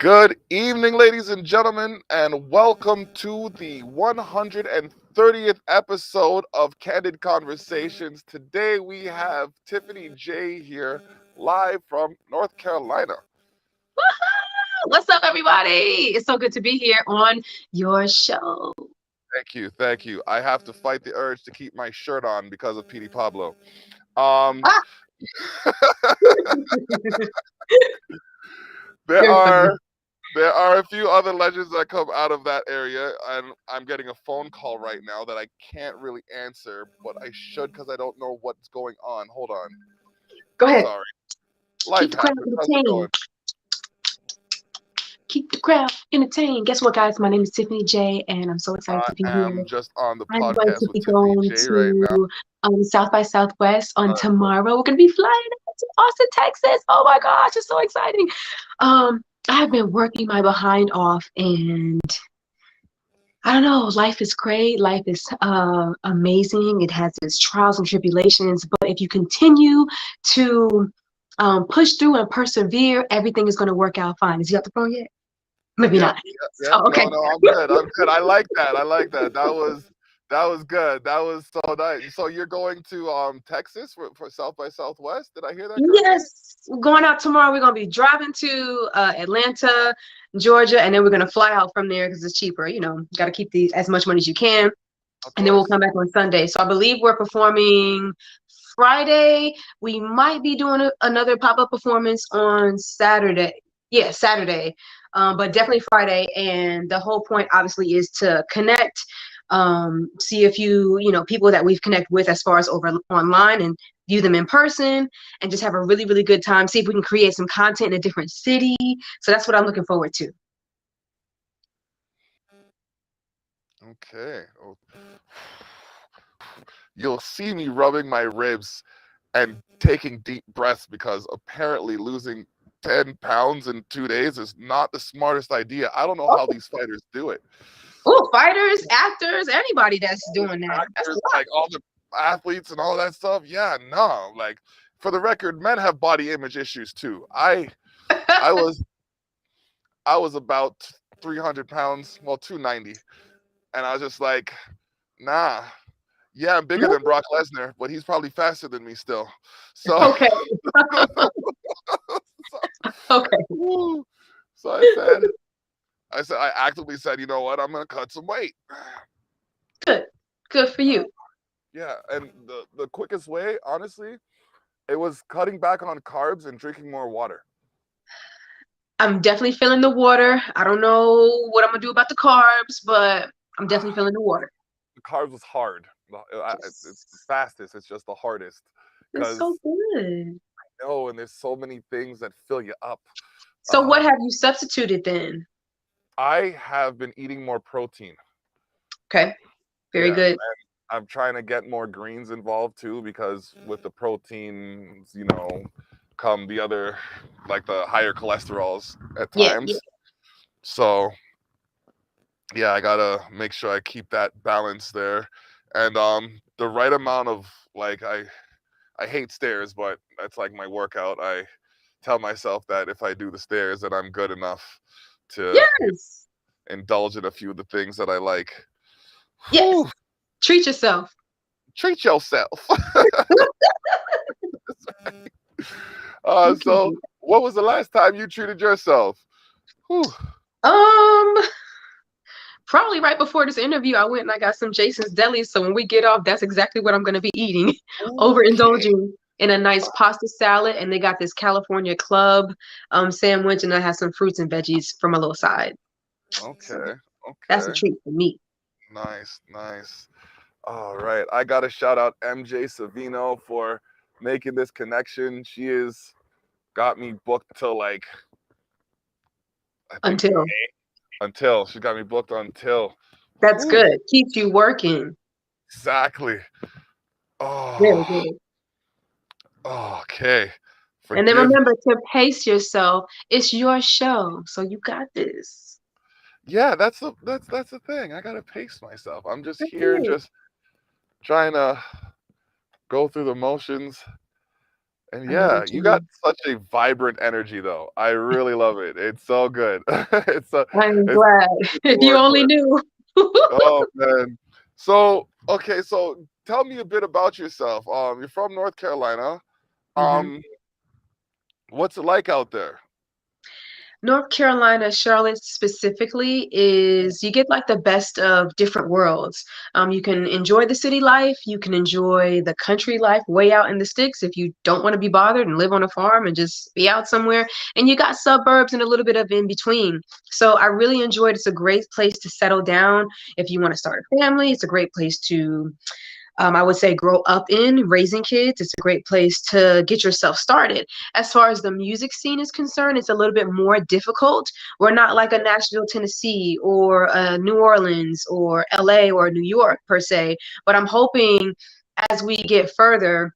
Good evening, ladies and gentlemen, and welcome to the 130th episode of Candid Conversations. Today we have Tiffany Jaye here, live from North Carolina. What's up, everybody? It's so good to be here on your show. Thank you. I have to fight the urge to keep my shirt on because of Petey Pablo. Um, Ah, there you're funny. are There are a few other legends that come out of that area, and I'm getting a phone call right now that I can't really answer, but I should because I don't know what's going on. Hold on. Go ahead. Sorry. Keep Life the crowd happens. How's it entertained. going? Keep the crowd entertained. Guess what, guys? My name is Tiffany Jaye, and I'm so excited I to be am here. just on the I'm going podcast to with be Tiffany going J right now. to South by Southwest on Uh, tomorrow. We're going to be flying out to Austin, Texas. Oh my gosh, it's so exciting. I have been working my behind off, and I don't know. Life is great. Life is amazing. It has its trials and tribulations, but if you continue to push through and persevere, everything is going to work out fine. Is he off the phone yet? Maybe yep, not. yep. Oh, okay. No, I'm good. I'm good. I like that. That was good. That was so nice. So you're going to Texas for South by Southwest? Did I hear that correctly? Yes, we're going out tomorrow. We're going to be driving to Atlanta, Georgia, and then we're going to fly out from there because it's cheaper. You know, got to keep as much money as you can, Of and then we'll course. come back on Sunday. So I believe we're performing Friday. We might be doing another pop-up performance on Saturday. Yeah, Saturday. But definitely Friday. And the whole point, obviously, is to connect, see a few, people that we've connected with as far as over online and view them in person and just have a really, really good time. See if we can create some content in a different city. So that's what I'm looking forward to. Okay. Oh, you'll see me rubbing my ribs and taking deep breaths because apparently losing 10 pounds in 2 days is not the smartest idea. I don't know how these fighters do it. Oh, fighters, actors, anybody that's doing that. That's a Actors, lot. like all the athletes and all that stuff. Yeah, no. Like, for the record, men have body image issues too. I was I was about 300 pounds, well, 290, and I was just like, nah. Yeah, I'm bigger than Brock Lesnar, but he's probably faster than me still. So, Okay. Okay. woo. So I actively said, you know what, I'm gonna cut some weight. Good. Good for you. Yeah, and the quickest way, honestly, it was cutting back on carbs and drinking more water. I'm definitely feeling the water. I don't know what I'm gonna do about the carbs, but I'm definitely feeling the water. The carbs was hard. It's the Yes. fastest. It's just the hardest It's because so good. no, and there's so many things that fill you up. So Uh, what have you substituted then? I have been eating more protein. Okay. Very Yeah, good. I'm trying to get more greens involved too because with the proteins, come the other, like the higher cholesterols at Yeah, yeah. times. So yeah, I gotta make sure I keep that balance there, and the right amount of, like, I hate stairs, but that's like my workout. I tell myself that if I do the stairs, then I'm good enough to Yes. indulge in a few of the things that I like. Yes. Whew, Treat yourself. treat yourself. You can So do what was the last time you treated yourself? Whew. that. Probably right before this interview, I went and I got some Jason's Deli. So when we get off, that's exactly what I'm gonna be eating. Okay. Overindulging in a nice pasta salad, and they got this California Club sandwich, and I have some fruits and veggies from a little side. So Okay. that's a Okay. treat for me. Nice. Nice. All right. I got to shout out MJ Savino for making this connection. She has got me booked till, like, I think Until until she got me booked until. that's Whew, good. Keeps you working. exactly. Very Oh, good. okay. And then Forgive. remember to pace yourself. It's your show, so you got this. Yeah, that's the thing. I gotta pace myself. I'm just That's here, it. just trying to go through the motions, And I know yeah, what you you got mean. such a vibrant energy though. I really love it. It's so good. I'm It's glad. to If you work only with. knew. Oh man. So okay, so tell me a bit about yourself. You're from North Carolina. Mhm. Um, what's it like out there? North Carolina, Charlotte specifically, is you get like the best of different worlds. You can enjoy the city life, you can enjoy the country life way out in the sticks if you don't want to be bothered and live on a farm and just be out somewhere. And you got suburbs and a little bit of in between. So I really enjoyed it. It's a great place to settle down. If you want to start a family, it's a great place to I would say grow up in raising kids. It's a great place to get yourself started. As far as the music scene is concerned, it's a little bit more difficult. We're not like a Nashville, Tennessee, or New Orleans, or LA, or New York per se. But I'm hoping as we get further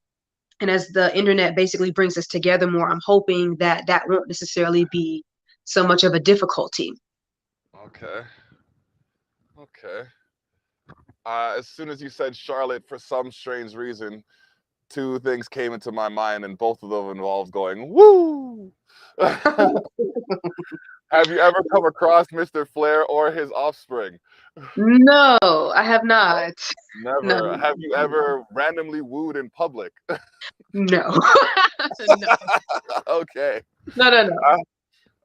and as the internet basically brings us together more, I'm hoping that that won't necessarily be so much of a difficulty. Okay. Okay. As soon as you said Charlotte, for some strange reason, two things came into my mind, and both of them involved going woo. Have you ever come across Mr. Flair or his offspring? No, I have No, not. No, never. Have you ever randomly wooed in public? no, no, Okay. no, no, no. I,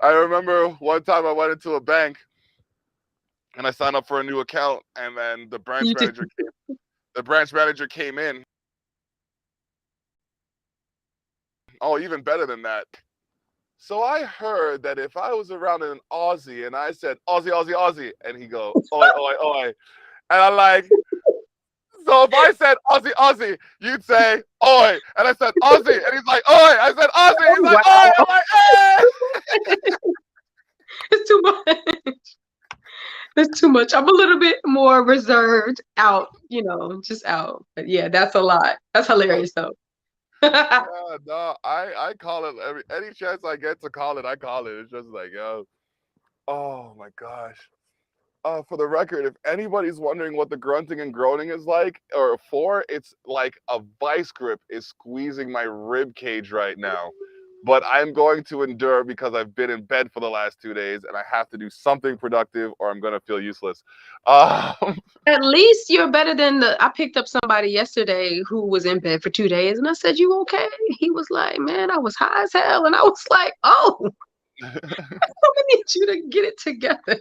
I remember one time I went into a bank and I signed up for a new account, and then You just the branch manager came in. Oh, even better than that. So I heard that if I was around an Aussie and I said Aussie, Aussie, Aussie, and he go oi, oi, oi, and I'm like, so if I said Aussie, Aussie, you'd say oi, and I said Aussie, and he's like oi. I said Aussie, he's oh, like oi. wow. I'm like, hey. It's too much. That's too much. I'm a little bit more reserved out, just out. But yeah, that's a lot. That's hilarious though. Yeah, no, I call it any chance I get to call it, I call it. It's just like, yo, oh my gosh. For the record, if anybody's wondering what the grunting and groaning is like or for, it's like a vice grip is squeezing my rib cage right now. But I'm going to endure because I've been in bed for the last 2 days and I have to do something productive or I'm going to feel useless. Um, At least you're better than the. I picked up somebody yesterday who was in bed for 2 days, and I said, "You okay?" He was like, "Man, I was high as hell," and I was like, "Oh, I need you to get it together."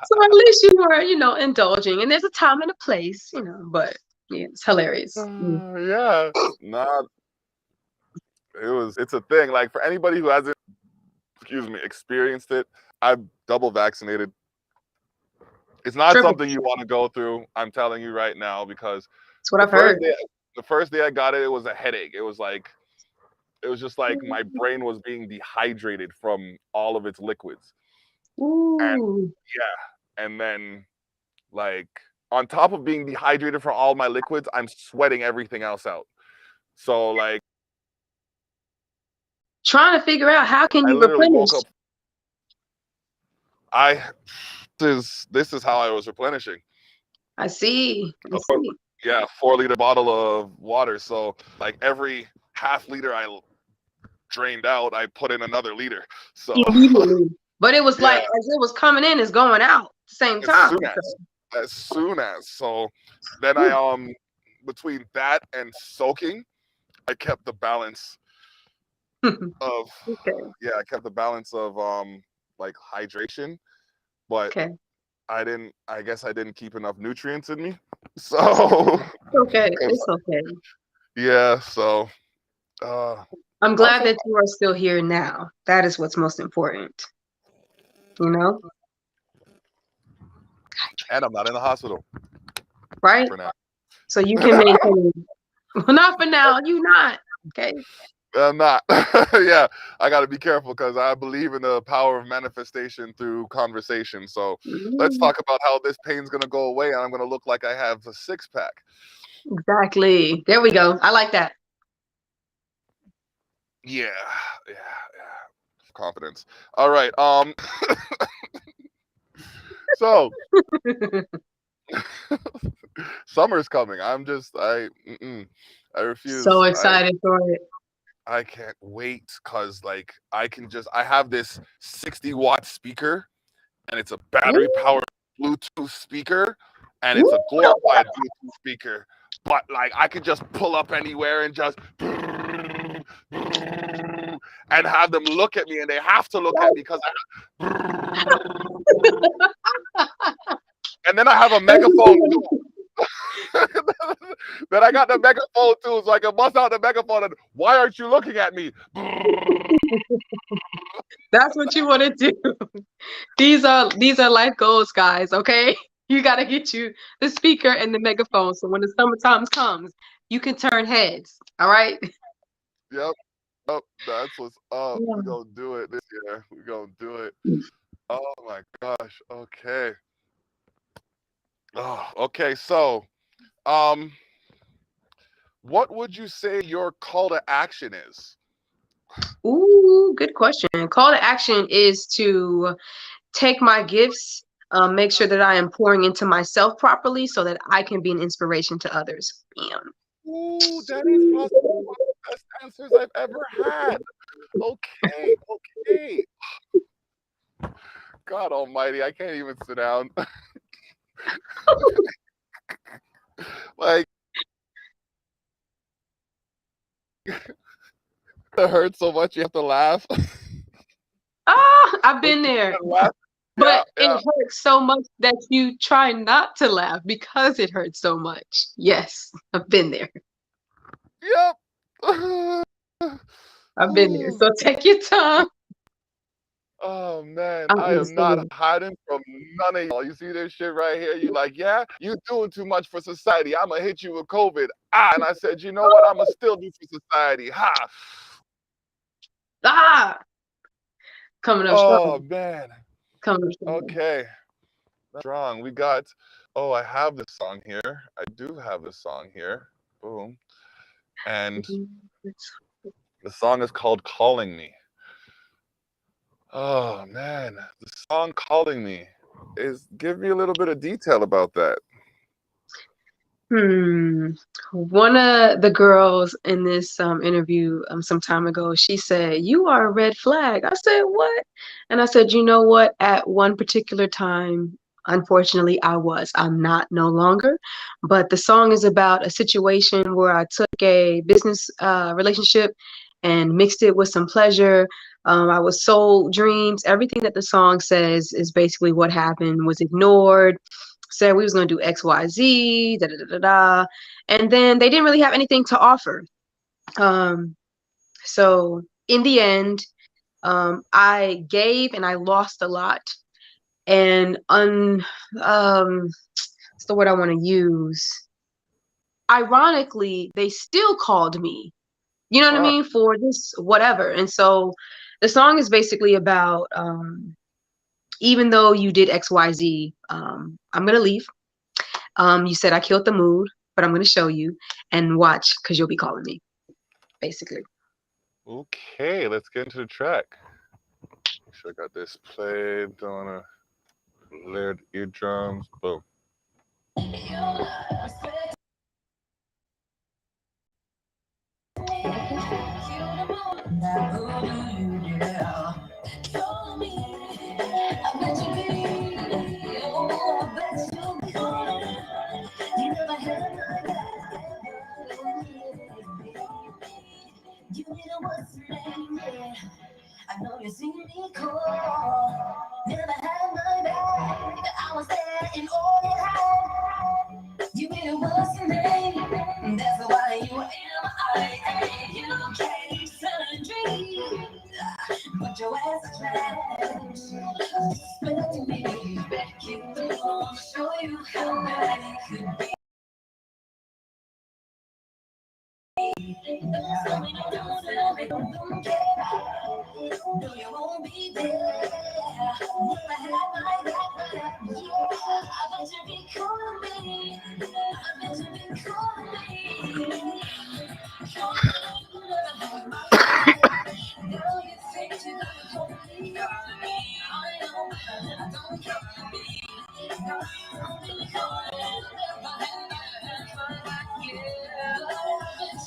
So at least you were, indulging, and there's a time and a place, But yeah, it's hilarious. Mm. yeah, nah, it's a thing. Like for anybody who hasn't, excuse me, experienced it, I'm double vaccinated. It's not Triple. something you want to go through. I'm telling you right now because That's what the I've heard. first day, the first day I got it, it was a headache. It was just like my brain was being dehydrated from all of its liquids, and Ooh. yeah, and then like on top of being dehydrated from all my liquids, I'm sweating everything else out. So like Trying to figure out how can I you literally replenish. woke up. I this is how I was replenishing. I see. I A see. 4 liter bottle of water. So like every half liter I drained out, I put in another liter. So Immediately. But it was like yeah, as it was coming in, it's going out at the same as time. soon as so then I So, between that and soaking, I kept the balance of okay. I kept the balance of like hydration, but Okay. I guess I didn't keep enough nutrients in me. So Okay. It's okay. yeah, so uh I'm I'm glad so that you are still here now. That is what's most important, you know? and I'm not in the hospital Right? for now. So you can maintain. Well, not for now. You not. Okay. I'm not. Yeah, I got to be careful because I believe in the power of manifestation through conversation. So let's Mm, talk about how this pain's going to go away and I'm going to look like I have a six pack. exactly. There we go. I like that. Yeah, yeah, yeah. Confidence. All right. So summer's coming. I'm just, I, mm-mm. I refuse. So excited for it. I can't wait because like I have this 60-watt speaker and it's a battery powered Bluetooth speaker and it's a glorified Bluetooth speaker. But like I could just pull up anywhere and just and have them look at me, and they have to look at me because and then I have a megaphone too. Then I got the megaphone too, so I can bust out the megaphone and why aren't you looking at me? That's what you want to do. These are life goals, guys. Okay, you got to get you the speaker and the megaphone, so when the summertime comes, you can turn heads. All right. Yep. Oh, that's what's up. Yeah. We're gonna do it this year. We're gonna do it. Oh my gosh. Okay. Oh, okay. So, um, what would you say your call to action is? Ooh, good question. Call to action is to take my gifts, make sure that I am pouring into myself properly so that I can be an inspiration to others. Bam. Ooh, that is possibly one of the best answers I've ever had. Okay, okay. God Almighty, I can't even sit down. Like, it hurts so much you have to laugh. Ah, I've been there. Laugh. Yeah, But it yeah. hurts so much that you try not to laugh because it hurts so much. Yes, I've been there. Yep. I've been there. So take your time. Oh man, I I am not understand. hiding from none of y'all. You see this shit right here? You like, yeah, you doing too much for society. I'ma hit you with COVID. And I said, you know what? I'ma still do for society. Ha. Ah, coming up Oh strong. man. Coming up strong. Okay. Strong. We got. Oh, I have this song here. I do have this song here. Boom. And the song is called "Calling Me." Oh man, the song "Calling Me" is. Give me a little bit of detail about that. One of the girls in this interview some time ago, she said, "You are a red flag." I said, "What?" And I said, "You know what? At one particular time, unfortunately, I was. I'm not no longer. But the song is about a situation where I took a business relationship and mixed it with some pleasure. I was sold dreams. Everything that the song says is basically what happened. Was ignored, said we was going to do XYZ, da da da da da. And then they didn't really have anything to offer. So in the end, I gave and I lost a lot. And what's the word I want to use? Ironically, they still called me. You know what I Fuck. mean? For this whatever. And so the song is basically about even though you did XYZ, I'm gonna leave. You said I killed the mood, but I'm going to show you and watch because you'll be calling me, basically. Okay, let's get into the track. Make sure I got this played. Don't wanna layered eardrums. Boom. I know you see me call. Never had my back. I was there in all you had. You didn't what's your name. That's why you am I. You came to dream. But your ass is trash. Respect me. You don't show you how bad it could be. No, you won't be there. Never had my back. Yeah, I bet you be calling me. I bet you be calling me. Never had my back. Girl, you think you got to call me. I know I don't call me. No, you don't be calling. Never had my back. Yeah, I bet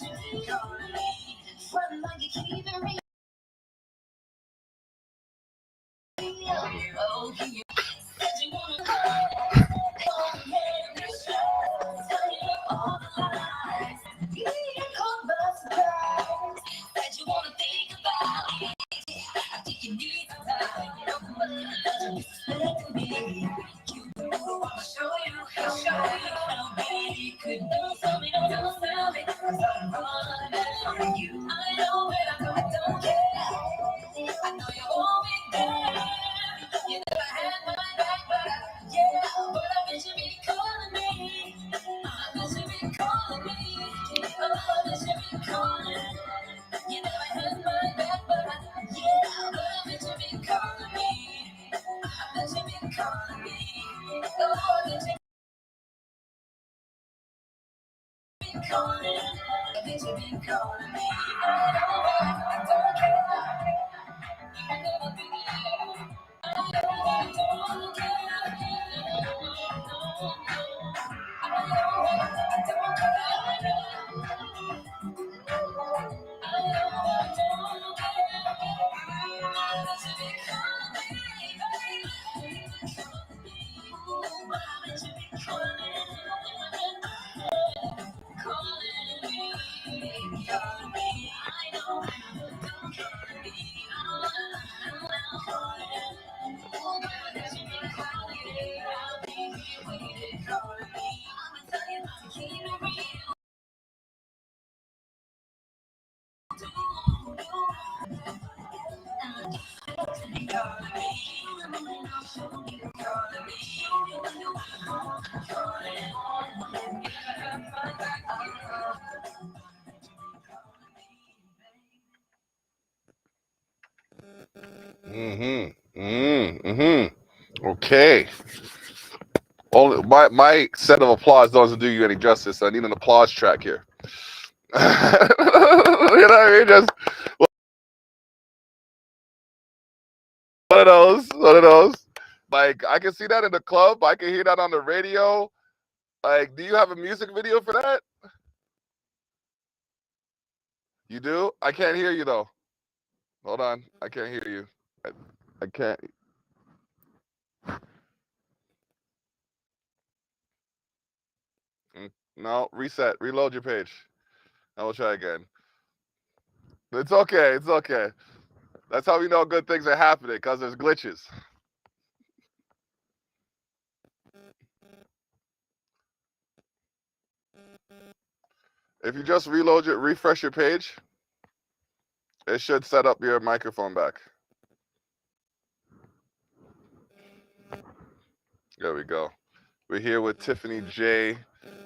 Okay. Only my set of applause doesn't do you any justice. I need an applause track here. You know what I mean? Just one of those. Like I can see that in the club. I can hear that on the radio. Like, do you have a music video for that? You do? I can't hear you though. Hold on, I can't hear you. I can't. No, reset. Reload your page. I will try again. It's okay. It's okay. That's how we know good things are happening, because there's glitches. If you just refresh your page, it should set up your microphone back. There we go. We're here with Tiffany Jaye,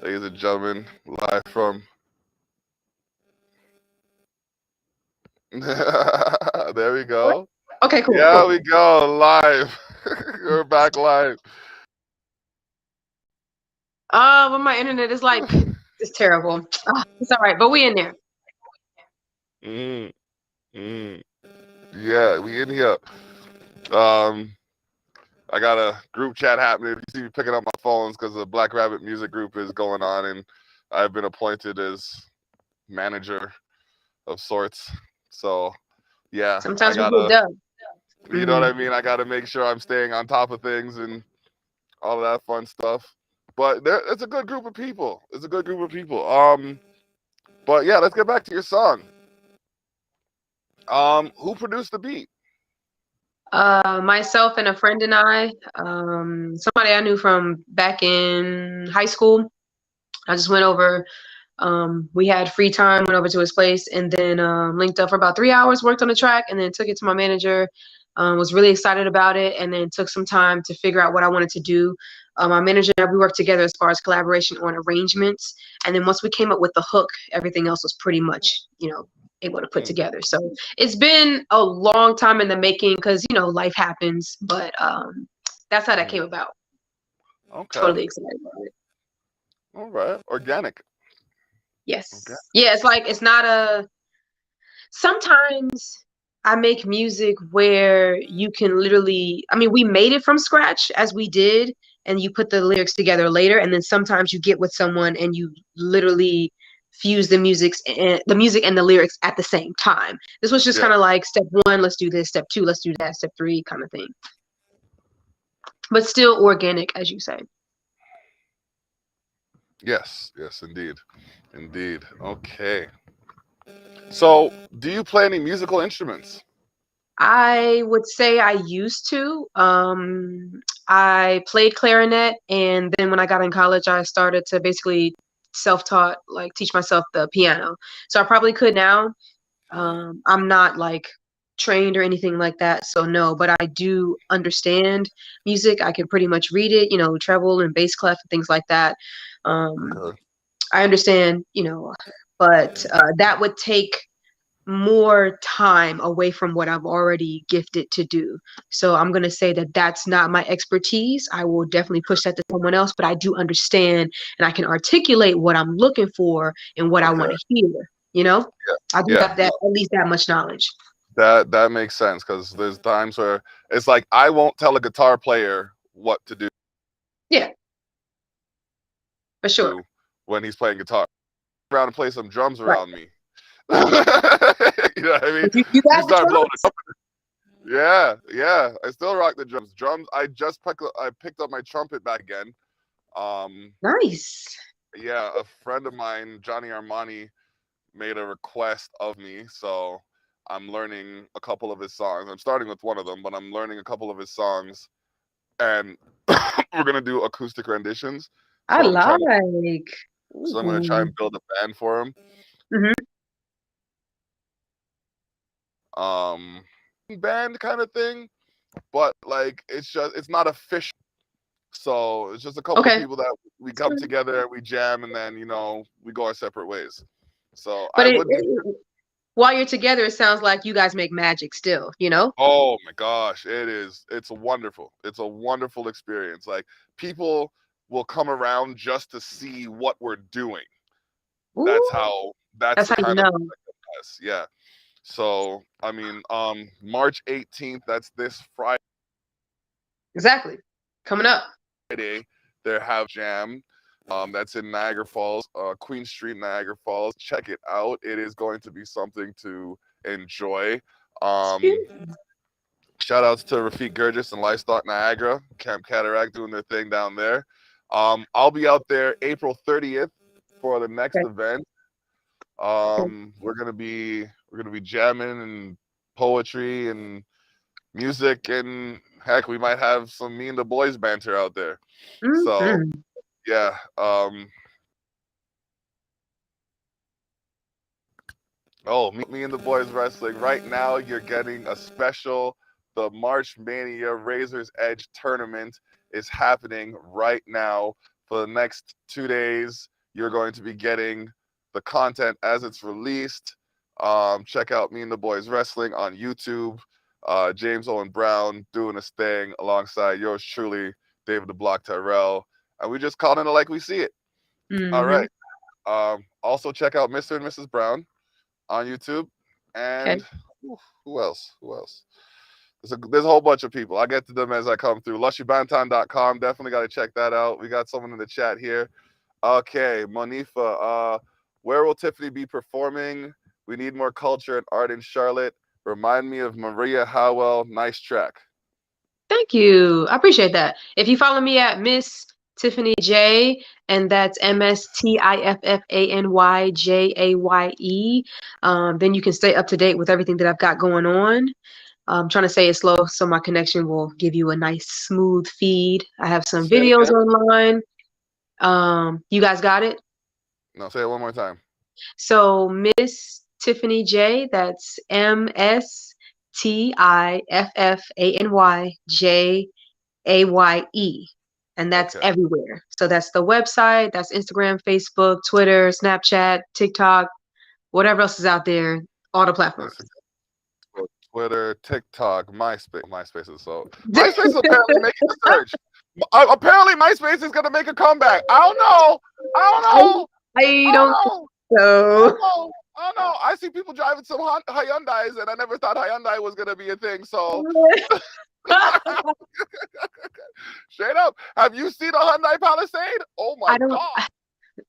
ladies and gentlemen, live from. There we go. Okay, cool. Yeah, Cool. we go live. We're back live. Well, my internet is like it's terrible. It's all right, but we in there. Yeah, we in here. I got a group chat happening. If you see me picking up my phones, because the Black Rabbit music group is going on, and I've been appointed as manager of sorts. So, yeah, Sometimes we get done. You know what I mean? I got to make sure I'm staying on top of things and all of that fun stuff. But it's a good group of people. It's a good group of people. But yeah, let's get back to your song. Who produced the beat? Myself and a friend and I, somebody I knew from back in high school. I just went over. We had free time, went over to his place, and then linked up for about 3 hours, worked on the track, and then took it to my manager. Was really excited about it, and then took some time to figure out what I wanted to do. My manager and I, we worked together as far as collaboration on arrangements, and then once we came up with the hook, everything else was pretty much, able to put together. So it's been a long time in the making, because life happens, but that's how that came about. Okay. Totally excited about it. All right. Organic. Yes. Okay. Yeah, it's not a. Sometimes I make music where you can literally, I mean, we made it from scratch as we did, and you put the lyrics together later, and then sometimes you get with someone and you literally fuse the music and the lyrics at the same time. This was just kind of like step 1, let's do this, step 2, let's do that, step 3 kind of thing. but still organic, as you say. Yes, yes, indeed. Indeed. Okay. So, do you play any musical instruments? I would say I used to. I played clarinet, and then when I got in college, I started to basically self-taught, like teach myself the piano. So I probably could now. I'm not like trained or anything like that, so no, but I do understand music. I can pretty much read it, treble and bass clef and things like that. Um, Okay. I understand, but that would take more time away from what I'm already gifted to do. So I'm going to say that that's not my expertise. I will definitely push that to someone else, but I do understand and I can articulate what I'm looking for and what I Okay. want to hear, you know? Yeah. I do Yeah. have that, at least that much knowledge. That makes sense because there's times where it's like I won't tell a guitar player what to do Yeah, for sure. when he's playing guitar. Around and play some drums Right. around me. You know what I mean? But you You got the start blowing a drums? trumpet. Yeah, yeah. I still rock the drums. Drums. I picked up my trumpet back again. Um, Nice. yeah, a friend of mine, Johnny Armani, made a request of me, so I'm learning a couple of his songs. I'm starting with one of them, but I'm learning a couple of his songs, and we're gonna do acoustic renditions. I So I'm trying to. like. So I'm gonna try Ooh. and build a band for him. Hmm. Um, band kind of thing, but like it's not official. So it's just a couple of Okay. people that we come together, we jam, and then we go our separate ways. So But I would be. while you're together, it sounds like you guys make magic still, you know? Oh my gosh, it is. It's wonderful. It's a wonderful experience. Like people will come around just to see what we're doing. That's Ooh, how. That's that's the how you kind of. know. Yeah. So I mean, March 18th. That's this Exactly. Coming up. Friday. They have jam. That's in Niagara Falls, Queen Street, Niagara Falls. Check it out. It is going to be something to enjoy. Um, Shout outs to Rafiq Gurgis and Livestock Niagara, Camp Cataract doing their thing down there. I'll be out there April 30th for the next Okay. event. Okay. We're gonna be jamming and poetry and music, and heck, we might have some me and the boys banter out there. So Mhm. yeah. Oh, me and the boys wrestling. Right now, you're getting a special. The March Mania Razor's Edge tournament is happening right now. For the next 2 days, you're going to be getting the content as it's released. Check out Me and the Boys Wrestling on YouTube. James Owen Brown doing his thing alongside yours truly, David the Block Tyrell. And we just call it like we see it. All Mhm. right. Also, check out Mr. and Mrs. Brown on YouTube. Okay. And who else? Who else? There's a whole bunch of people. I'll get to them as I come through. LushyBantan.com. Definitely got to check that out. We got someone in the chat here. Okay, Monifa. Where will Tiffany be performing? We need more culture and art in Charlotte. Remind me of Maria Howell. Nice track. Thank you. I appreciate that. If you follow me at Miss Tiffany Jaye, and that's MSTIFFANYJAYE, then you can stay up to date with everything that I've got going on. I'm trying to say it slow so my connection will give you a nice smooth feed. I have some Say it videos again. online. You guys got it? No, say it one more time. So Miss Tiffany Jaye, that's MSTIFFANYJAYE. And that's Okay. everywhere. So that's the website, that's Instagram, Facebook, Twitter, Snapchat, TikTok, whatever else is out there, all the platforms. Instagram, Twitter, TikTok, MySpace is so. MySpace is apparently making a surge. Apparently, MySpace is gonna make a comeback. I don't know. I don't I, know. I I don't don't think know. I so. don't know. I don't know. I see people driving some Hyundais, and I never thought Hyundai was gonna be a thing. So straight up, have you seen a Hyundai Palisade? Oh my I don't god,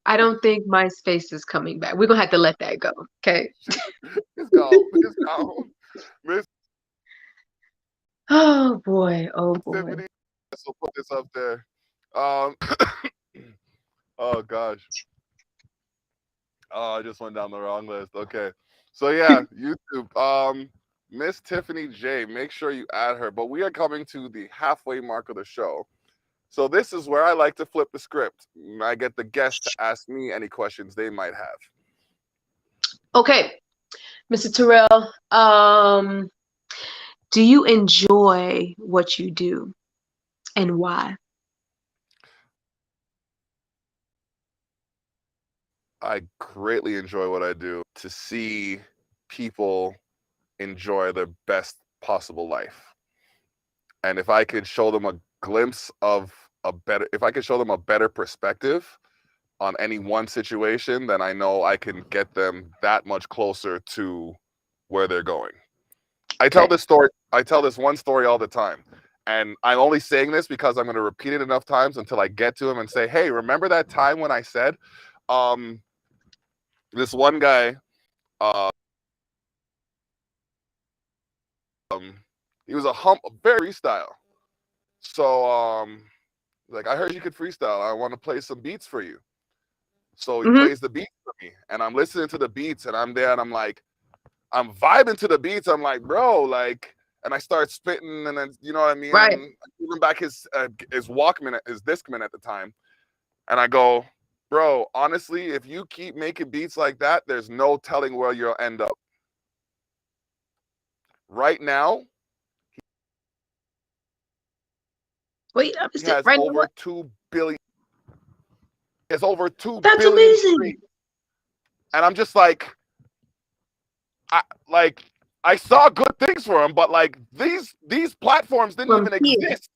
I don't think MySpace is coming back. We're gonna have to let that go. Okay. it's gone. It's gone. Miss Oh boy. Oh boy. Tiffany. So put this up there. Um, oh gosh. Oh, I just went down the wrong list. Okay. So yeah, YouTube. Miss Tiffany Jaye, make sure you add her. But we are coming to the halfway mark of the show. So this is where I like to flip the script. I get the guests to ask me any questions they might have. Okay, Mr. Terrell, do you enjoy what you do and why? I greatly enjoy what I do. To see people enjoy their best possible life. And if I could show them a glimpse of if I could show them a better perspective on any one situation, then I know I can get them that much closer to where they're going. I tell this story. I tell this one story all the time. And I'm only saying this because I'm going to repeat it enough times until I get to him and say, hey, remember that time when I said, this one guy, he was a very freestyle. So, like, I heard you could freestyle. I want to play some beats for you. So he Mm-hmm. plays the beats for me, and I'm listening to the beats, and I'm there, and I'm like, I'm vibing to the beats. I'm like, bro, like, and I start spitting, and then you know what I mean. Right. And I give him back his Walkman, his Discman at the time, and I go, bro, honestly, if you keep making beats like that, there's no telling where you'll end up. Right now, Wait, I he missed it. has Right now, over what? 2 billion. It's over 2 That's billion amazing. streams, and I'm just like, I saw good things for him, but like these platforms didn't From even here. exist.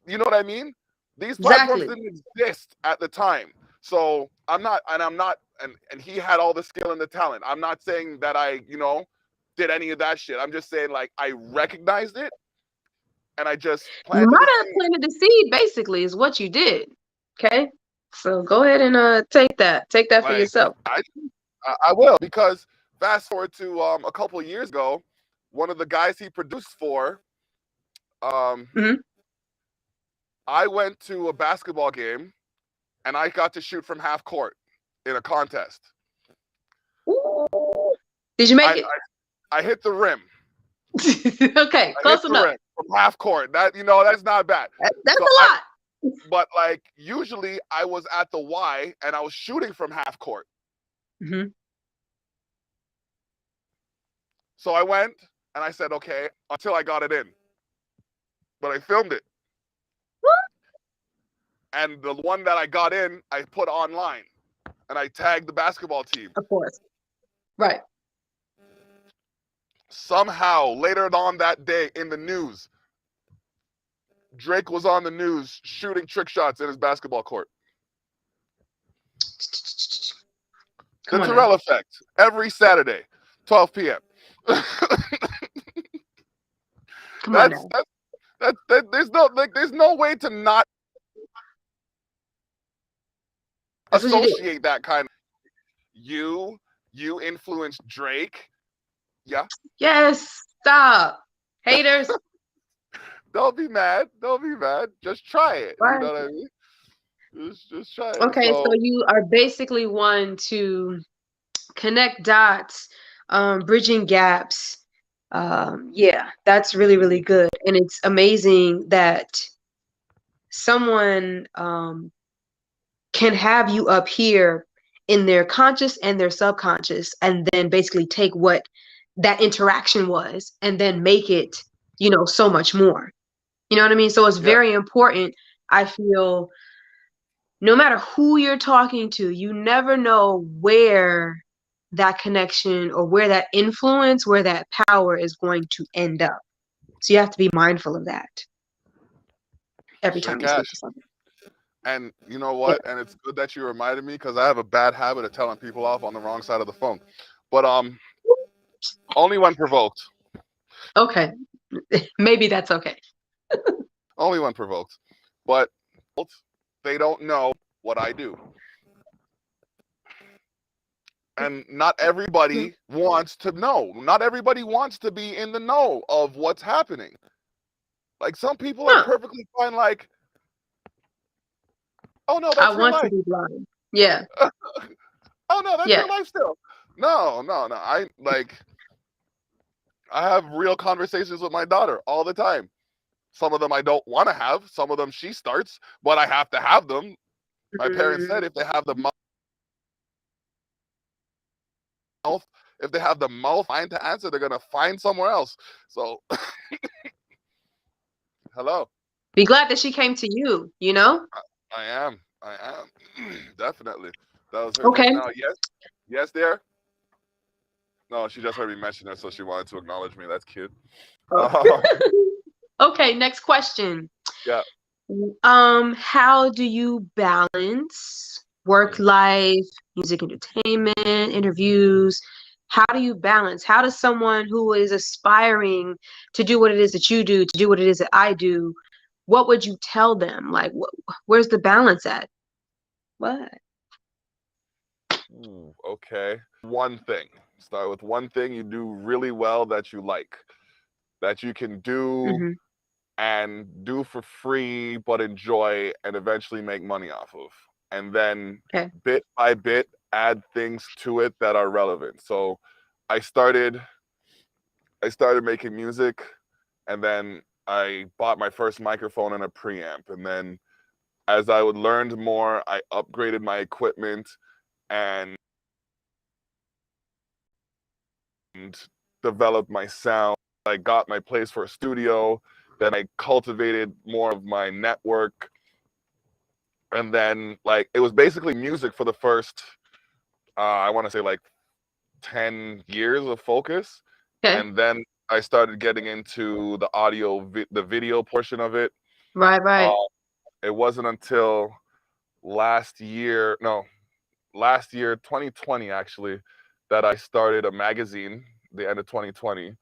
You know what I mean? These platforms Exactly. didn't exist at the time. So I'm not, and he had all the skill and the talent. I'm not saying that I, did any of that shit. I'm just saying like I recognized it and I just You planted the might have seed. planted the seed, basically, is what you did. Okay. So go ahead and take that. Take that for Like yourself. I will, because fast forward to a couple of years ago, one of the guys he produced for, Mm-hmm. I went to a basketball game and I got to shoot from half court in a contest. Ooh. Did you make I, it? I hit the rim. Okay, I hit close the enough. rim from half court. That's not bad. That's So a lot. but like usually I was at the Y and I was shooting from half court. Mm-hmm. So I went and I said, okay, until I got it in. But I filmed it. And the one that I got in, I put online and I tagged the basketball team. Of course. Right. Somehow later on that day in the news, Drake was on the news shooting trick shots in his basketball court. Come The on Terrell now. Effect, every Saturday, 12 p.m. Come on now. There's no way to not That's what you did. associate that kind of you influenced Drake. Yeah. Yes. Stop. Haters. Don't be mad. Don't be mad. Just try it. You Right. know what I mean? Just try it. Okay, so So you are basically one to connect dots, bridging gaps. Yeah, that's really, really good. And it's amazing that someone can have you up here in their conscious and their subconscious, and then basically take what that interaction was and then make it, so much more. You know what I mean? So it's yeah, very important, I feel, no matter who you're talking to, you never know where that connection or where that influence, where that power is going to end up. So you have to be mindful of that every straight time you speak to cash. someone. And you know Yeah. what? And it's good that you reminded me, because I have a bad habit of telling people off on the wrong side of the phone. But only when provoked. Okay. Maybe that's okay. Only when provoked. But they don't know what I do. And not everybody wants to know. Not everybody wants to be in the know of what's happening. Like some people are Huh. perfectly fine. Like, oh no, I that's your want to life. be blind. Yeah. Oh no, that's Yeah. your life still. No, no, no. I have real conversations with my daughter all the time. Some of them I don't want to have. Some of them she starts, but I have to have them. My parents said Mm, if they have the mouth, if they have the mouth fine to answer, they're gonna find somewhere else. So hello. be glad that she came to you, you know? I am. I am. Definitely. That was her Okay. just now. Yes. Yes, there. No, she just heard me mention it, so she wanted to acknowledge me. That's cute. Oh. Uh, Okay, next question. yeah. How do you balance work Mm. life, music entertainment, interviews? How do you balance? How does someone who is aspiring to do what it is that you do, to do what it is that I do, what would you tell them? Like, where's the balance at? What? Ooh, okay. One thing. Start with one thing you do really well that you like, that you can do Hmm. and do for free, but enjoy and eventually make money off of. And then Okay. bit by bit, add things to it that are relevant. So I started I started making music, and then I bought my first microphone and a preamp. And then as I would learned more, I upgraded my equipment and developed my sound. I got my place for a studio. Then I cultivated more of my network. And then like it was basically music for the first I want to say like 10 years of focus. Okay. And then I started getting into the the video portion of it. Right, Uh, right. it wasn't until last year, no, last year, 2020 actually, that I started a magazine, the end of 2020.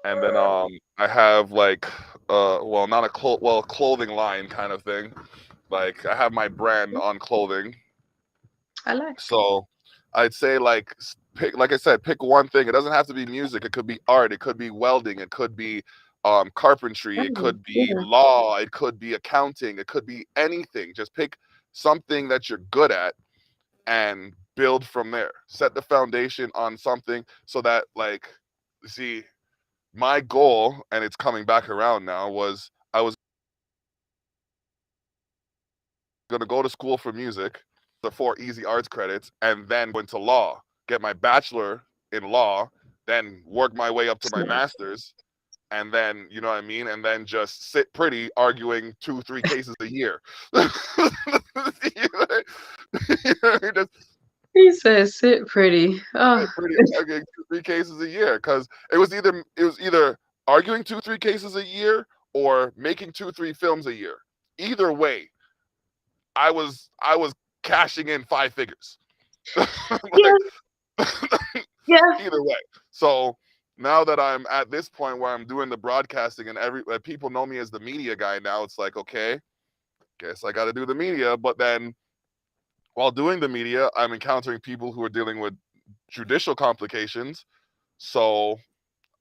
And then I have like well, not a clothing line kind of thing. Like I have my brand on clothing. I like. So I'd say like pick, like I said, pick one thing. It doesn't have to be music. It could be art. It could be welding. It could be carpentry. It Mm, could be yeah. law. It could be accounting. It could be anything. Just pick something that you're good at and build from there. Set the foundation on something so that like, see, my goal, and it's coming back around now, was I was going to go to school for music, the 4 easy arts credits, and then go into law, get my bachelor in law, then work my way up to my Smart. master's, and then, you know what I mean? And then just sit pretty arguing 2, 3 cases a year. Just He says sit pretty. Oh, sit pretty arguing 2, 3 cases a year. Because it was either arguing 2, 3 cases a year or making 2, 3 films a year. Either way, I was cashing in 5 figures. yeah, Like yeah. either way. So now that I'm at this point where I'm doing the broadcasting and people know me as the media guy now, it's like, okay, guess I got to do the media. But then while doing the media, I'm encountering people who are dealing with judicial complications. So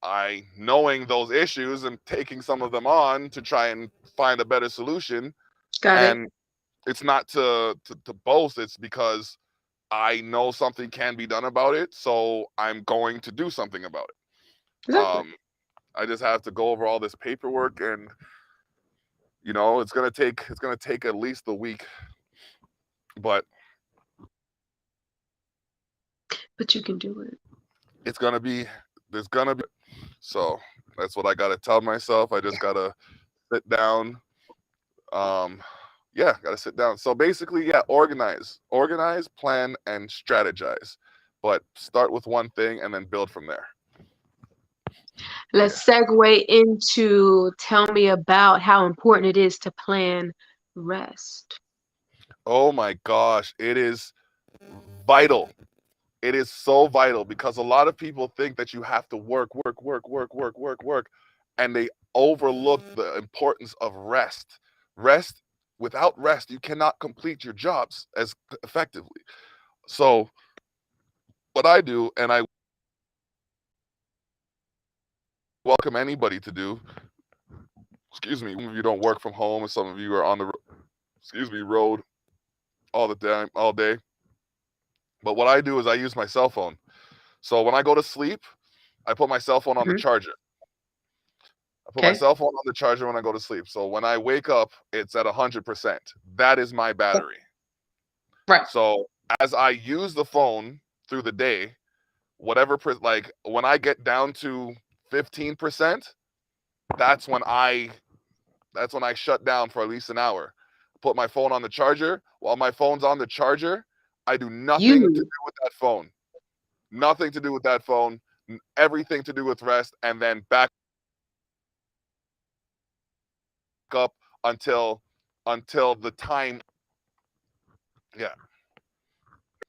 I knowing those issues and taking some of them on to try and find a better solution. Got it. And it's not to boast, it's because I know something can be done about it, so I'm going to do something about it. Exactly. I just have to go over all this paperwork, and it's gonna take at least a week, but But you can do it. it's gonna be there's gonna be so that's what I gotta tell myself. I just gotta sit down. Um, yeah, gotta sit down. So basically, yeah, organize, plan, and strategize. But start with one thing and then build from there. Yeah. Let's segue into tell me about how important it is to plan rest. Oh my gosh, it is vital. It is so vital because a lot of people think that you have to work, and they overlook the importance of rest. Rest, without rest, you cannot complete your jobs as effectively. So, what I do, and I welcome anybody to do, excuse me, some of you don't work from home, and some of you are on the road all the time, all day. But what I do is I use my cell phone. So when I go to sleep, I put my cell phone on the Hmm. charger. I put my Okay. cell phone on the charger when I go to sleep. So when I wake up, it's at 100%. That is my battery. Right. So as I use the phone through the day, whatever, like when I get down to 15%, that's when I shut down for at least an hour. Put my phone on the charger. While my phone's on the charger, I do nothing to You. do with that phone. Nothing to do with that phone. Everything to do with rest, and then back up until the time. Yeah.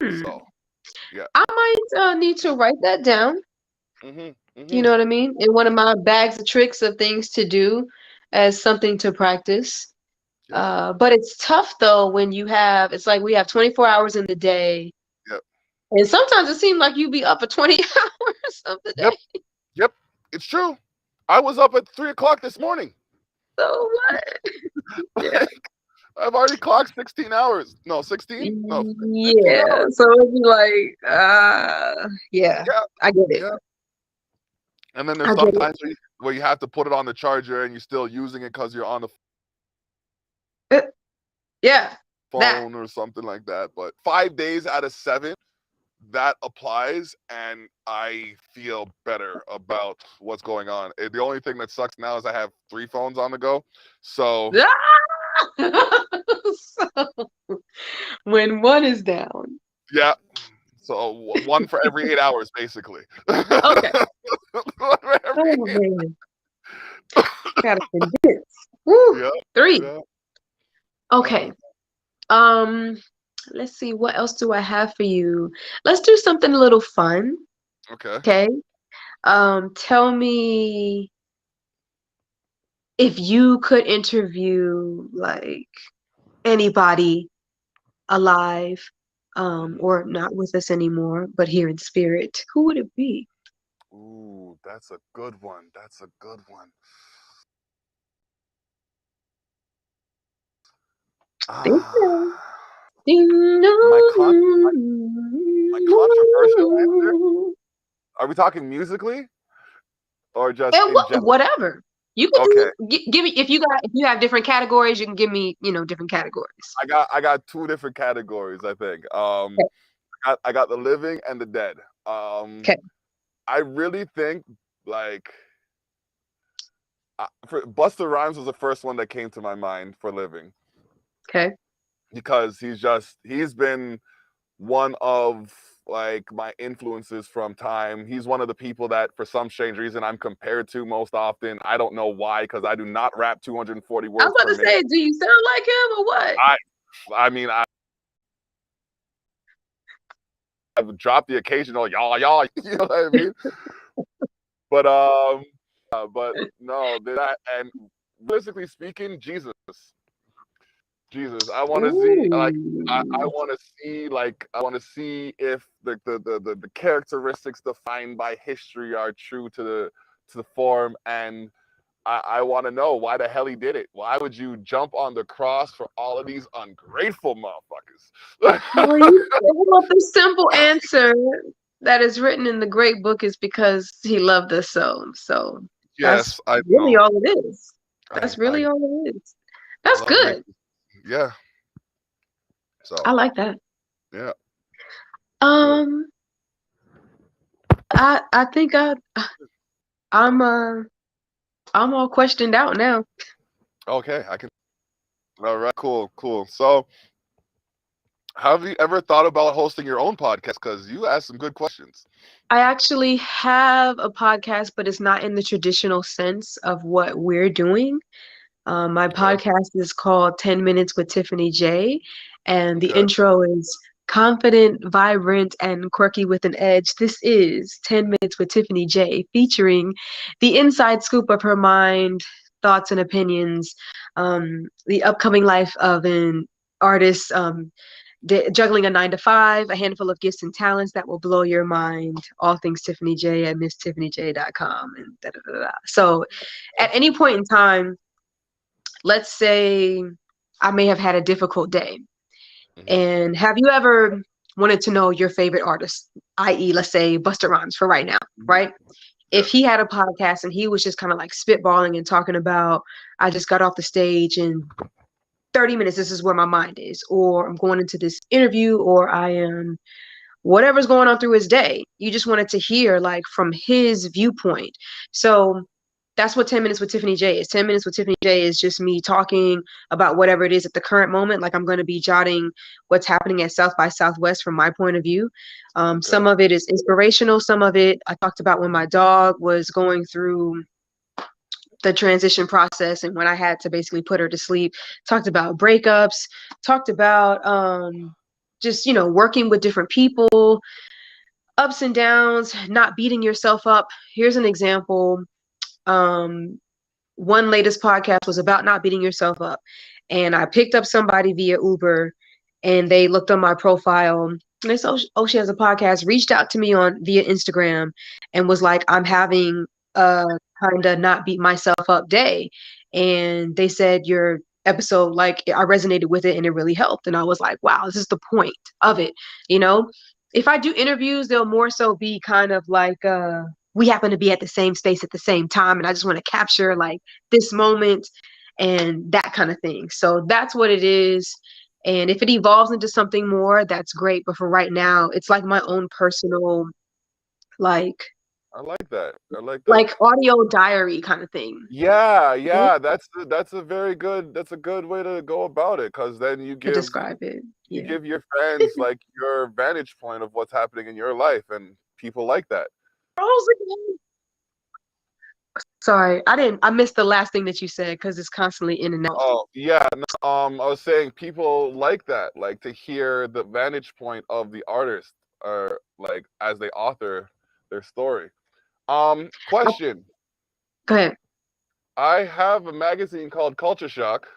Hmm. So yeah. I might need to write that down. Mhm. You Mhm. know what I mean? In one of my bags of tricks of things to do as something to practice. Yep. But it's tough though when it's like we have 24 hours in the day. Yep. And sometimes it seems like you be up for 20 hours of the Yep. day. Yep. It's true. I was up at 3 o'clock this morning. So what? Yeah. Like, I've already clocked 16 hours. No, 16? No, 15 Yeah. hours. So it'd be like, yeah, Yeah. I get it. Yeah. And then there's I get it. sometimes where you have to put it on the charger and you're still using it because you're on the Uh, Yeah, that. phone or something like that. But 5 days out of 7, that applies, and I feel better about what's going on. The only thing that sucks now is I have 3 phones on the go. So, So when one is down. yeah. So, one for every 8 hours, basically. Okay. One for every Oh 8. man. Gotta condense. Woo. Yeah. 3. Yeah. Okay. Um, let's see, what else do I have for you? Let's do something a little fun. Okay. Okay. Tell me if you could interview like anybody alive, Mhm. or not with us anymore, but here in spirit, who would it be? Ooh, that's a good one. That's a good one. Think so. Ah, Ding, my dong, my controversial answer. Are we talking musically or just and in general? whatever. You could Okay, give me if you have different categories, you can give me, different categories. I got 2 different categories. I think. Okay. I got the living and the dead. Um, Okay. I really think like Busta Rhymes was the first one that came to my mind for living Okay. because he's been one of like my influences from time. He's one of the people that for some strange reason I'm compared to most often. I don't know why because I do not rap 240 I was words about per to minute. say, do you sound like him or what? I mean I've dropped the occasional y'all, you know what I mean? But but no, that and realistically speaking, Jesus, I want to see like I Ooh. want to see I want to see if the characteristics defined by history are true to the form, and I want to know why the hell he did it. Why would you jump on the cross for all of these ungrateful motherfuckers? Well, the simple answer that is written in the great book is because he loved us so. So that's Yes, I really know. all it is. I That's really I all it is. I That's love me. good. Yeah. I So like that. yeah. Yeah. Um, I think I'm I'm all questioned out now. Okay, I can. All right. Cool. Cool. So, have you ever thought about hosting your own podcast? Because you asked some good questions. I actually have a podcast, but it's not in the traditional sense of what we're doing. My Okay. podcast is called 10 Minutes with Tiffany Jaye, and the Okay. intro is confident, vibrant, and quirky with an edge. This is 10 Minutes with Tiffany Jaye, featuring the inside scoop of her mind, thoughts, and opinions, the upcoming life of an artist, juggling a 9 to 5, a handful of gifts and talents that will blow your mind. All things Tiffany Jaye at MissTiffanyJ.com and da da da da. So, at any point in time, let's say I may have had a difficult day. Mm-hmm. And have you ever wanted to know your favorite artist, i.e., let's say Busta Rhymes for right now, right? If Yeah. he had a podcast and he was just kind of like spitballing and talking about, I just got off the stage and 30 minutes, this is where my mind is, or I'm going into this interview, or I am whatever's going on through his day. You just wanted to hear like from his viewpoint. So that's what 10 minutes with Tiffany Jaye is. 10 minutes with Tiffany Jaye is just me talking about whatever it is at the current moment. Like I'm going to be jotting what's happening at South by Southwest from my point of view. Okay. Some of it is inspirational. Some of it I talked about when my dog was going through the transition process and when I had to basically put her to sleep. Talked about breakups. Talked about just, working with different people, ups and downs, not beating yourself up. Here's an example. Um, One latest podcast was about not beating yourself up. And I picked up somebody via Uber and they looked on my profile and they said, oh, she has a podcast, reached out to me on via Instagram and was like, I'm having a kind of not beat myself up day. And they said your episode, like I resonated with it and it really helped. And I was like, wow, this is the point of it. You know, if I do interviews, they'll more so be kind of like, we happen to be at the same space at the same time and I just want to capture like this moment and that kind of thing. So that's what it is. And if it evolves into something more, that's great. But for right now, it's like my own personal like I like that. I like that. like audio diary kind of thing. Yeah, You know, yeah, that's a very good that's a good way to go about it because then to describe it. you Yeah. give your fans like your vantage point of what's happening in your life, and people like that. Sorry, I missed the last thing that you said because it's constantly in and out. Oh yeah, no, I was saying people like that, like to hear the vantage point of the artist, or like as they author their story. Question: Go ahead. I have a magazine called Culture Shock,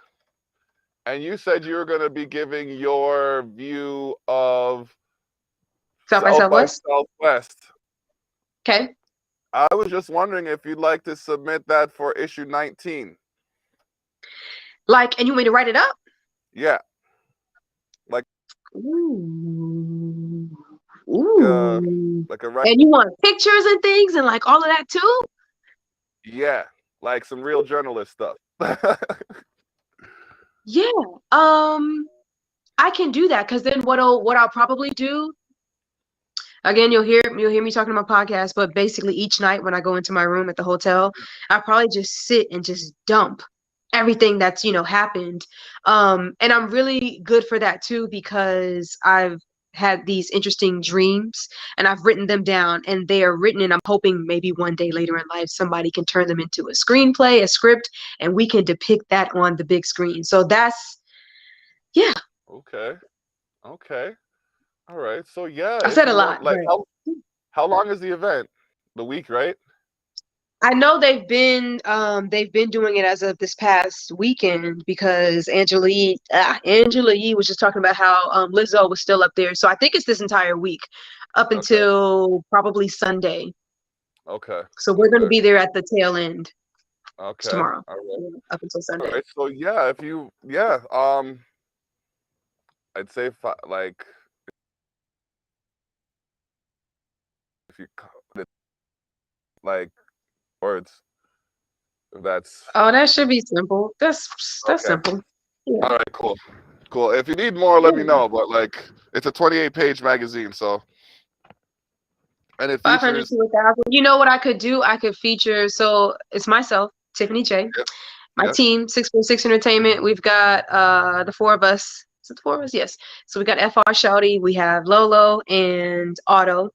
and you said you were going to be giving your view of South by South by Southwest. Southwest. Okay. I was just wondering if you'd like to submit that for issue 19. Like, and you want me to write it up? Yeah, like Ooh. uh, Ooh. like And you want pictures and things and like all of that too? yeah, like some real journalist stuff. Yeah. I can do that because then what I'll probably do, again, you'll hear me talking about podcasts, but basically each night when I go into my room at the hotel, I probably just sit and just dump everything that's, happened. And I'm really good for that too because I've had these interesting dreams and I've written them down and they are written and I'm hoping maybe one day later in life somebody can turn them into a screenplay, a script, and we can depict that on the big screen. So that's yeah, Okay, okay, all right. So yeah, I if said a you lot, want, like, but how long is the event? The week, right? I know they've been doing it as of this past weekend because Angela Yee was just talking about how Lizzo was still up there. So I think it's this entire week up Okay, until probably Sunday. okay, So we're going to okay, be there at the tail end okay. tomorrow, All right, up until all Sunday. right. So yeah, if you, yeah, I'd say like if you like words, if that's Oh, that should be simple. That's okay. simple. Yeah. All right, cool, cool. If you need more, let me Yeah. know. But like, it's a 28-page magazine, so and it 500 features. to 1,000. You know what I could do? I could feature. So it's myself, Tiffany Jaye, Yep, my yep. team, 646 Entertainment. We've got the four of us. Is it the four of us? Yes. So we got FR Shouty, we have Lolo and Otto.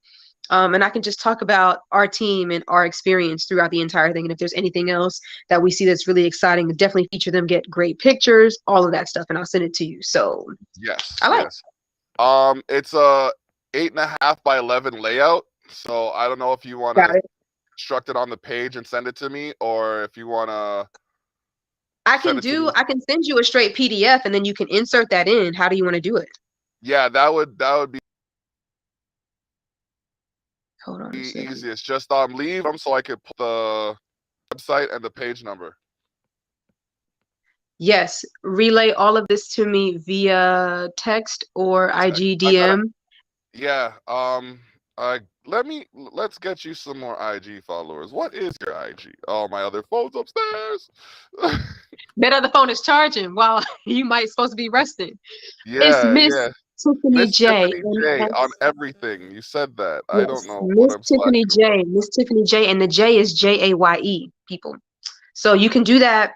And I can just talk about our team and our experience throughout the entire thing. And if there's anything else that we see that's really exciting, definitely feature them, get great pictures, all of that stuff, and I'll send it to you. So Yes, I like. yes. It's a 8.5 by 11 layout. So I don't know if you want Got to it. construct it on the page and send it to me, or if you want to I send can it to me. I can send you a straight PDF and then you can insert that in. How do you want to do it? Yeah, that would be Hold on a second. easiest. Just leave them so I could put the website and the page number. Yes, relay all of this to me via text or IG I gotta, DM. yeah. Let's get you some more IG followers. What is your IG? Oh, my other phone's upstairs. That other phone is charging while you might supposed to be resting. It's Yeah, Miss yeah. Tiffany Miss J. Tiffany And J on that's, everything. You said that. I don't yes, know what Miss I'm Tiffany slacking about. J. Miss Tiffany J. And the J is Jaye, people. So you can do that.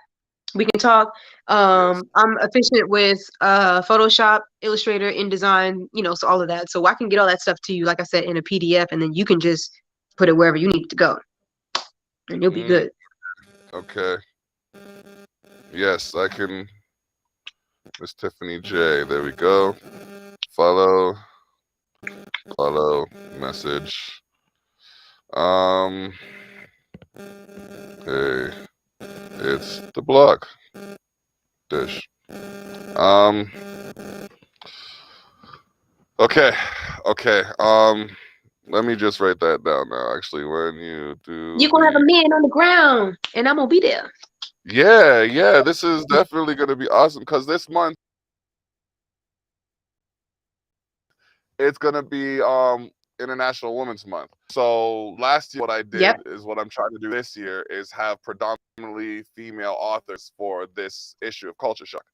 We can talk. Yes. I'm efficient with Photoshop, Illustrator, InDesign, so all of that. So I can get all that stuff to you, like I said, in a PDF, and then you can just put it wherever you need to go, and you'll be Mm, good. okay. Yes, I can. Miss Tiffany J. There we go. Follow, follow, message. Um, hey, it's the blog dish. Um, okay, okay. Let me just write that down now. Actually, when you do You're gonna have a the, man on the ground, and I'm gonna be there. yeah, yeah, this is definitely gonna be awesome because this month it's gonna be International Women's Month. So last year, what I Yep. did is what I'm trying to do this year is have predominantly female authors for this issue of Culture Shock.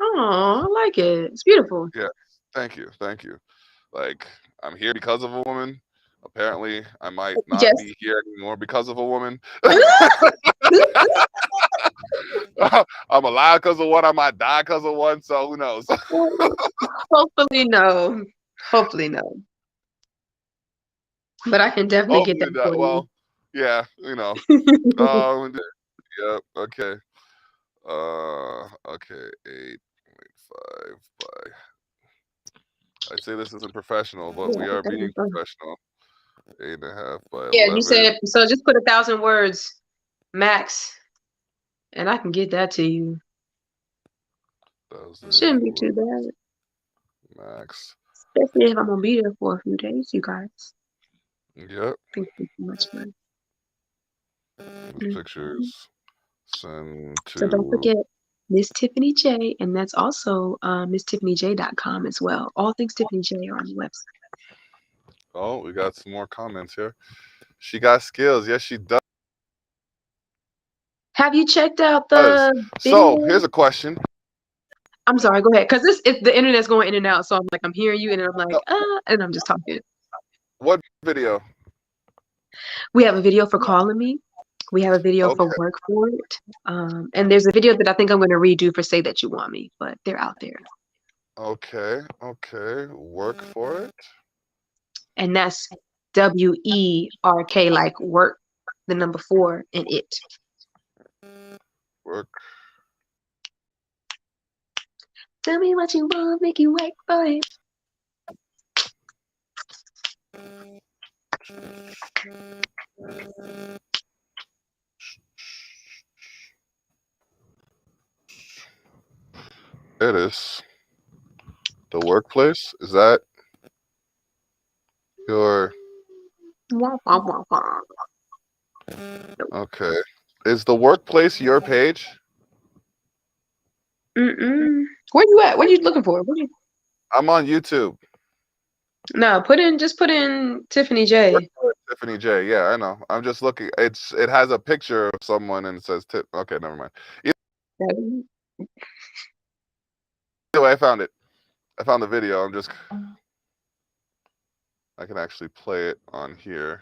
Oh, I like it. It's beautiful. Yeah, thank you, thank you. Like I'm here because of a woman. Apparently, I might not Yes. be here anymore because of a woman. I'm alive because of one. I might die because of one. So who knows? Hopefully no. Hopefully no. But I can definitely get Hopefully that not. for you. Well, yeah, you know. Yeah, okay. Okay, 8.5 by. I'd say this isn't professional, but Yeah, we are that'd be being fun. professional. 8.5 by Yeah, you 11. said so. Just put 1,000 words max, and I can get that to you. Shouldn't 1,000 be too words bad, max. especially if I'm gonna be there for a few days, you guys. Yep. Thank you so much, man. These Mhm. pictures send So don't to. forget Miss Tiffany J, and that's also MissTiffanyJ.com as well. All things Tiffany J are on the website. Oh, we got some more comments here. She got skills. Yes, she Have you checked out does. the So video? here's a question. I'm sorry, go ahead, because the internet's going in and out, so I'm like I'm hearing you, and then I'm like and I'm just talking. What video? We have a video for calling me. We have a video for Okay. work for it. And there's a video that I think I'm going to redo for Say That You Want Me, but they're out there. Okay. Okay. Work for it. And that's WERK, like work, the number 4, and it. Work. Tell me what you want, make you work for it. It is. The workplace? Is that your. Wah, wah, wah, wah. Okay. Is the workplace your page? Mm-mm. Where you at? What are you looking for? I'm on YouTube. No, just put in Tiffany Work J. for it, Tiffany J. Yeah, I know. I'm just looking. It has a picture of someone and it says tip. Okay, never mind. Either way, I found it. I found the video. I can actually play it on here.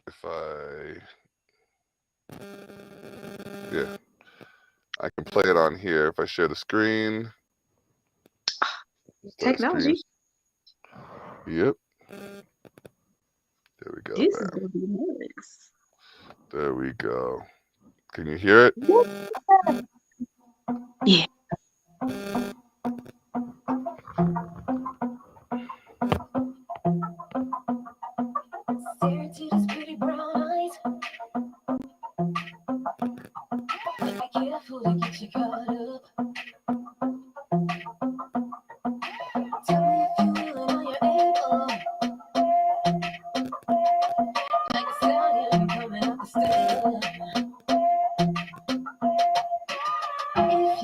If I. Yeah. I can play it on here if I share the screen. Start screen. Technology. Yep. There we go. This is Bam. going to be nice. There we go. Can you hear it? Yeah. Stare into those pretty brown eyes. Be careful to get you caught up. Tell me if you will on your ankle. Like a stallion coming up the stairs.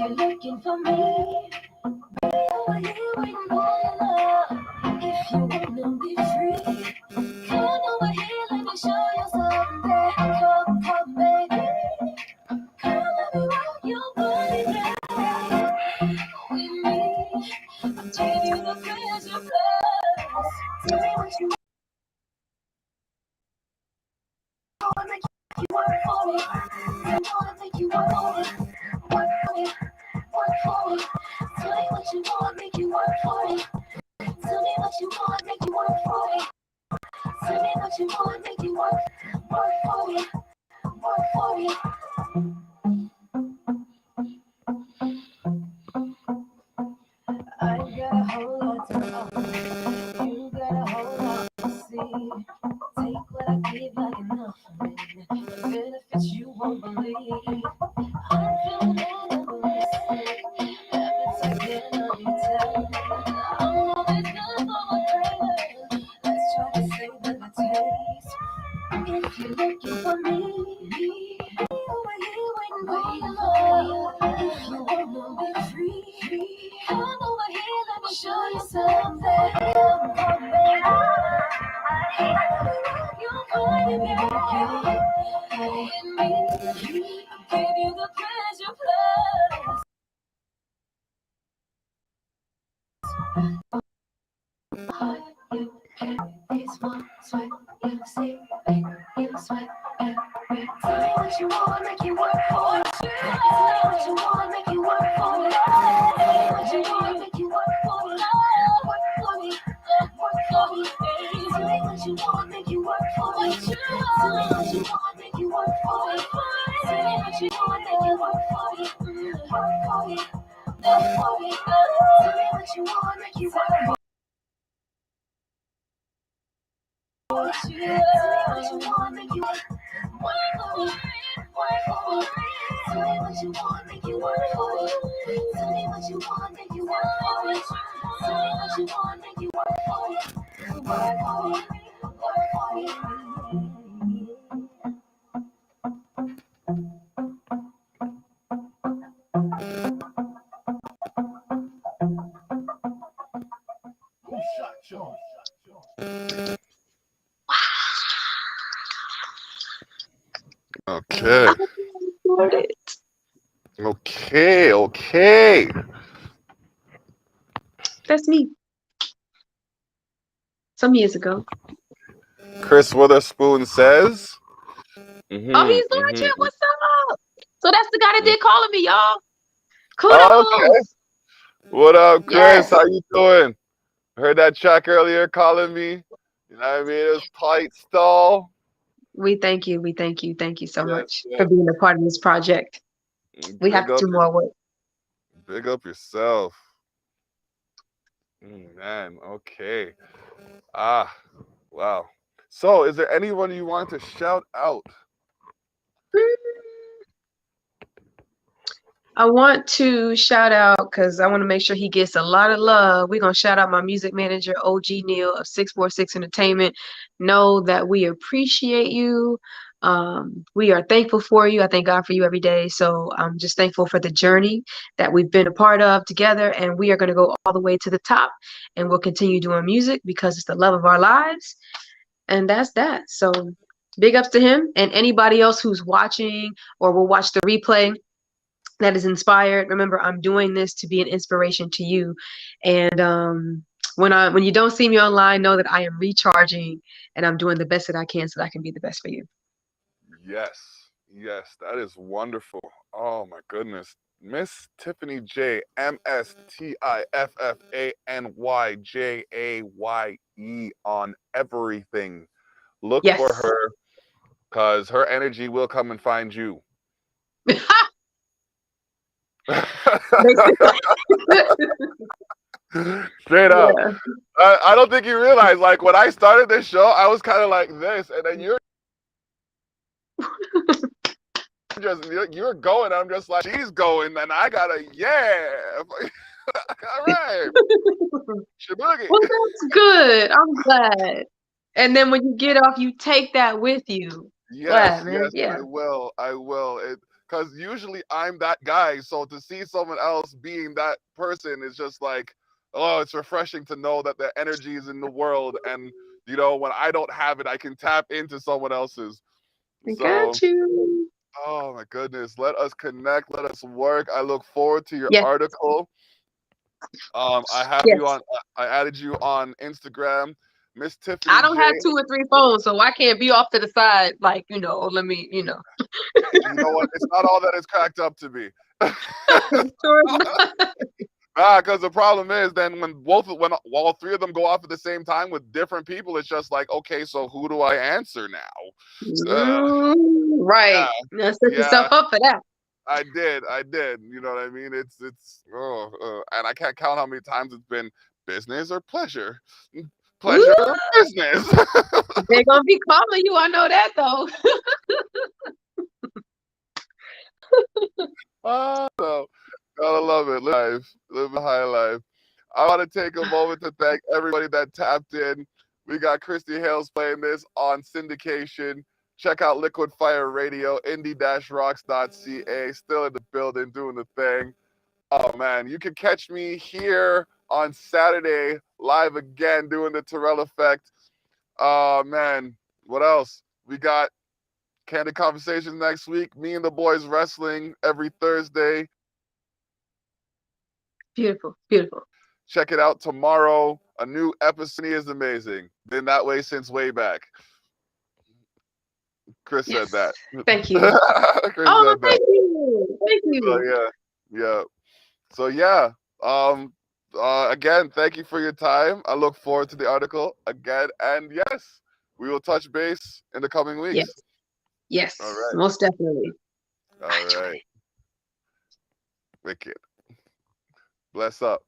you're looking for me, over here waiting for your love. If you wanna be free, come over here, let me show you something. Come, baby. Come, let me rock your body down with me. I'll give you the pleasure plus. Tell me what you want, make you work for me. I wanna make you work for me. Work for me, work for me. Tell me what you want, make you work for me. Tell me what you want, make you work for me. Tell me what you want, make you work for me, work for me. I got a whole lot to offer. You got a whole lot to see. Take what I give like an offering. The benefits you won't believe. I'm feeling animalistic. Appetite cannot be tamed. I'm always good for a craving. Let's try to save the taste. If you're looking for me, over here waiting for you. If you wanna be free, come over here, let me show you something. Come, baby. You're finding me, with me. I'll give you the pleasure plus. It's one swipe, you see, you swipe. Tell me what you want, make you work for it. Tell me what you want, make you work for it. Tell me what you want, make you work for it. Work for me, work for me. Tell me what you want, make you work for it. Tell me what you want, make you work for it. Tell me what you want, make you work for it. Work for me, work for me. Tell me what you want, make you work for it. Tell me what you want, make you work for me. Work for me. Tell me what you want, make you work for it. Tell me what you want, make you work for it. Tell me what you want, make you work for it. Work for me, work for me. Okay. Okay. That's me. Some years ago. Chris Witherspoon says. Oh, he's watching. What's up? So that's the guy that did calling me, y'all. Okay. Kudos. What up, Chris? Yes. How you doing? Heard that track earlier calling me. You know what I mean? It was tight stall. We thank you. We thank you. Thank you so Yes, much for yes. being a part of this project. We have Big to up, do more work. big up yourself. Man, okay. Ah, wow. So, is there anyone you want to shout out? I want to shout out because I want to make sure he gets a lot of love. We're going to shout out my music manager, OG Neil of 646 Entertainment. Know that we appreciate you. We are thankful for you. I thank God for you every day. So I'm just thankful for the journey that we've been a part of together. And we are going to go all the way to the top. And we'll continue doing music because it's the love of our lives. And that's that. So big ups to him and anybody else who's watching or will watch the replay that is inspired. Remember, I'm doing this to be an inspiration to you. And when you don't see me online, know that I am recharging and I'm doing the best that I can so that I can be the best for you. Yes, yes, that is wonderful. Oh my goodness. Miss Tiffany Jaye, MSTIFFANYJAYE on everything. Look for Yes. her because her energy will come and find you. Straight up. Yeah. I don't think you realize, like, when I started this show, I was kind of like this, and then you're going, and I'm just like, she's going, and I gotta, yeah. All right. Shaboogie. Well, that's good. I'm glad. And then when you get off, you take that with you. Yes, Glad, man. yes, Yeah. I will. I will. because usually I'm that guy. So to see someone else being that person is just like, oh, it's refreshing to know that the energy is in the world, and when I don't have it, I can tap into someone else's. I So, got you. oh my goodness, let us connect, let us work. I look forward to your Yes. article. I have you Yes. on. I added you on Instagram, Miss I Tiffany don't have Jaye. 2 or 3 phones, so I can't be off to the side, like, let me. You know what? It's not all that it's cracked up to be. Sure enough. Because the problem is then when all three of them go off at the same time with different people, it's just like, okay, so who do I answer now? Right. Yeah, Now set yeah, yourself up for that. I did. You know what I mean? And I can't count how many times it's been business or pleasure, Ooh, pleasure or business. they're gonna be calling you. I know that though. No, gotta love it. Live a high life. I want to take a moment to thank everybody that tapped in. We got Christy Hales playing this on syndication. Check out Liquid Fire Radio, indie-rocks.ca. Still in the building, doing the thing. Oh, man. You can catch me here on Saturday, live again, doing the Terrell Effect. Oh, man. What else? We got Candid Conversations next week. Me and the boys wrestling every Thursday. Beautiful, beautiful. Check it out tomorrow. A new episode is amazing. Been that way since way back. Chris said Yes. that. Thank you. Chris Oh, said that. thank you. Thank So you. yeah. So yeah. Again, thank you for your time. I look forward to the article again. And yes, we will touch base in the coming Yes. weeks. Yes. All right. Most definitely. All right. Wicked. Bless up.